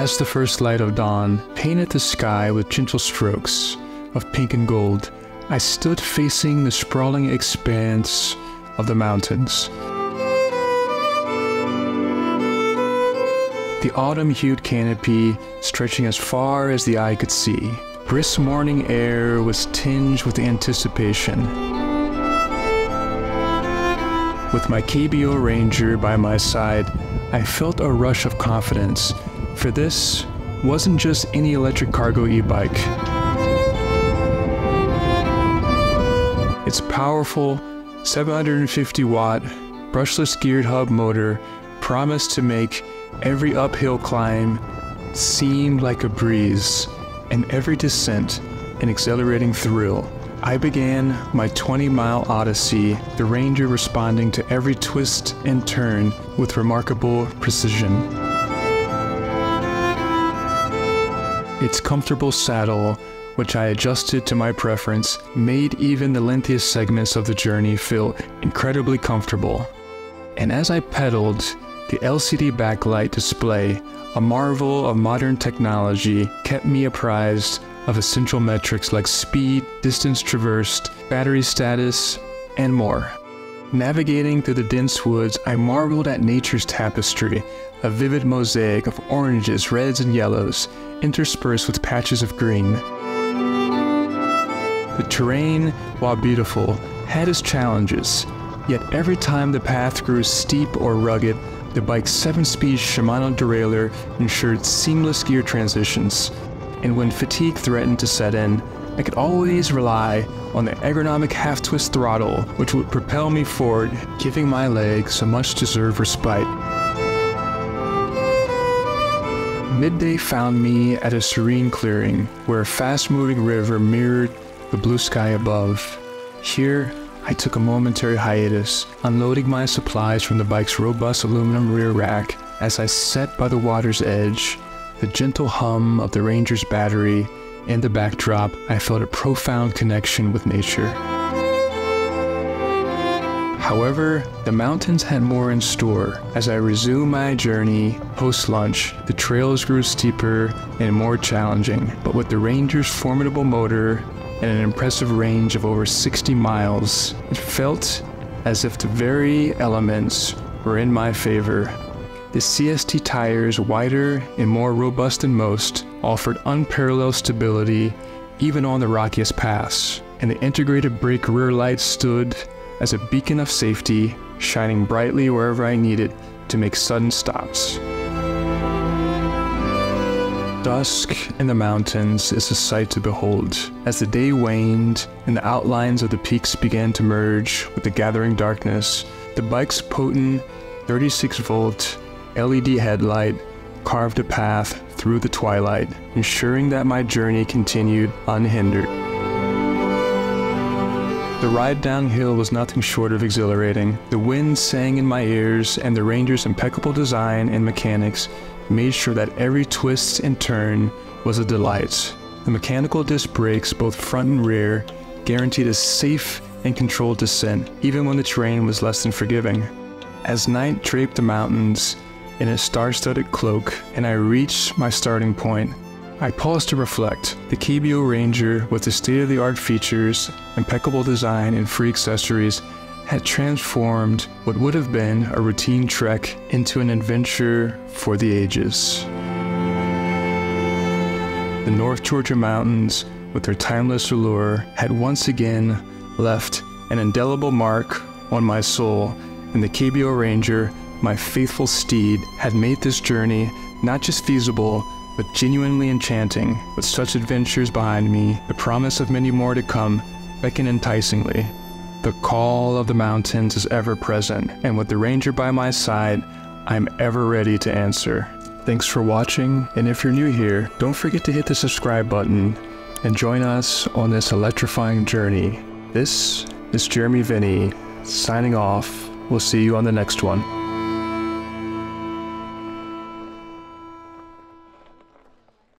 as the first light of dawn painted the sky with gentle strokes of pink and gold, I stood facing the sprawling expanse of the mountains. The autumn-hued canopy stretching as far as the eye could see. Brisk morning air was tinged with anticipation. With my KBO Ranger by my side, I felt a rush of confidence, for this wasn't just any electric cargo e-bike. Its powerful 750-watt brushless geared hub motor promised to make every uphill climb seem like a breeze, and every descent an exhilarating thrill. I began my 20-mile odyssey, the Ranger responding to every twist and turn with remarkable precision. Its comfortable saddle, which I adjusted to my preference, made even the lengthiest segments of the journey feel incredibly comfortable. And as I pedaled, the LCD backlight display, a marvel of modern technology, kept me apprised of essential metrics like speed, distance traversed, battery status, and more. Navigating through the dense woods, I marveled at nature's tapestry, a vivid mosaic of oranges, reds, and yellows, interspersed with patches of green. The terrain, while beautiful, had its challenges, yet every time the path grew steep or rugged, the bike's 7-speed Shimano derailleur ensured seamless gear transitions. And when fatigue threatened to set in, I could always rely on the ergonomic half-twist throttle, which would propel me forward, giving my legs a much-deserved respite. Midday found me at a serene clearing, where a fast-moving river mirrored the blue sky above. Here, I took a momentary hiatus, unloading my supplies from the bike's robust aluminum rear rack. As I sat by the water's edge, the gentle hum of the Ranger's battery in the backdrop, I felt a profound connection with nature. However, the mountains had more in store. As I resumed my journey post-lunch, the trails grew steeper and more challenging, but with the Ranger's formidable motor and an impressive range of over 60 miles, it felt as if the very elements were in my favor. The CST tires, wider and more robust than most, offered unparalleled stability even on the rockiest paths, and the integrated brake rear lights stood as a beacon of safety, shining brightly wherever I needed to make sudden stops. Dusk in the mountains is a sight to behold. As the day waned and the outlines of the peaks began to merge with the gathering darkness, the bike's potent 36-volt LED headlight carved a path through the twilight, ensuring that my journey continued unhindered. The ride downhill was nothing short of exhilarating. The wind sang in my ears, and the Ranger's impeccable design and mechanics made sure that every twist and turn was a delight. The mechanical disc brakes, both front and rear, guaranteed a safe and controlled descent, even when the terrain was less than forgiving. As night draped the mountains in a star-studded cloak, and I reached my starting point, I paused to reflect. The KBO Ranger, with its state-of-the-art features, impeccable design, and free accessories, had transformed what would have been a routine trek into an adventure for the ages. The North Georgia mountains, with their timeless allure, had once again left an indelible mark on my soul, and the KBO Ranger, my faithful steed, had made this journey not just feasible, but genuinely enchanting. With such adventures behind me, the promise of many more to come beckoned enticingly. The call of the mountains is ever present, and with the Ranger by my side, I'm ever ready to answer. Thanks for watching, and if you're new here, don't forget to hit the subscribe button and join us on this electrifying journey. This is Jeremy Vinny, signing off. We'll see you on the next one.